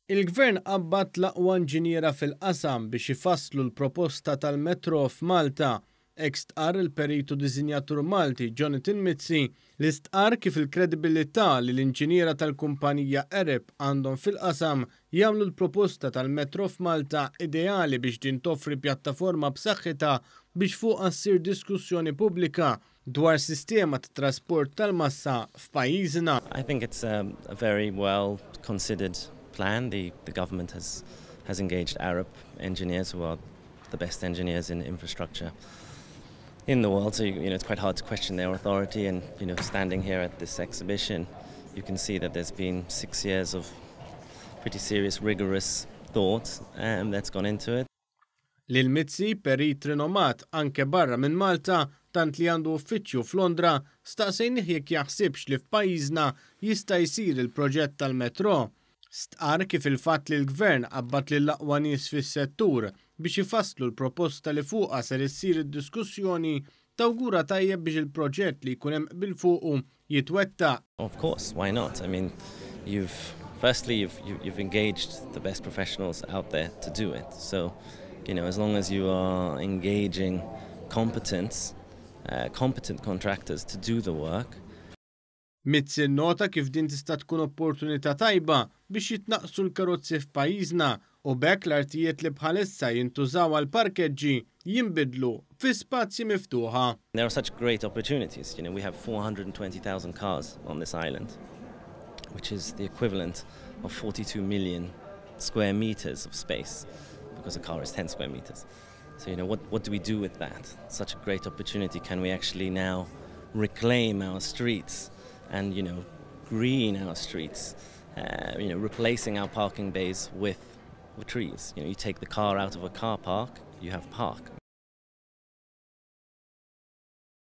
Il-Gvern qabbad l-aqwa inġiniera fil-qasam biex ifasslu l-proposta tal-metro f'Malta. Stqarr il-peritu diżinjatur Malti Jonathan Mizzi li stqarr kif il-kredibilità li l-inġiniera tal-kumpanija EREP għandhom fil-qasam jagħmlu l-proposta tal-metro f'Malta ideali biex din toffri pjattaforma b'saħħitha biex fuqha ssir diskussjoni pubblika dwar sistema ta' trasport tal-massa f'pajjiżna. I think it's a very well considered plan. The government has engaged Arab engineers who are the best engineers in infrastructure in the world. So it's quite hard to question their authority. And standing here at this exhibition, you can see that there's been 6 years of pretty serious, rigorous thought that's gone into it. Lil Mizzi, perit rinomat anke barra minn Malta, tant li għandu uffiċċju f'Londra, staqsejnih jekk jaħsibx li f'pajjiżna jista' jsir il-proġett tal-metro. Stqarr kif il-fatt li l-Gvern qabbad lill-aqwa nies fis-settur biex ifasslu l-proposta li fuqha ser issir id-diskussjoni tawgura tajjeb biex il-proġett li jkun hemm qbil fuqu jitwettaq. Of course, why not? I mean, firstly you've engaged the best professionals out there to do it. So, as long as you are engaging competent contractors to do the work. Mizzi nota kif din tista' tkun opportunità tajba biex jitnaqsu l-karozzi f'pajjiżna u bekk l-artijiet li bħalissa jintużaw għal parkeġġi jinbidlu fi spazji miftuħa. There are such great opportunities. We have 420,000 cars on this island, which is the equivalent of 42 million square meters of space, because a car is 10 square meters. So, what do we do with that? Such a great opportunity. Can we actually now reclaim our streets and, green our streets, replacing our parking bays with trees? You take the car out of a car park, you have park.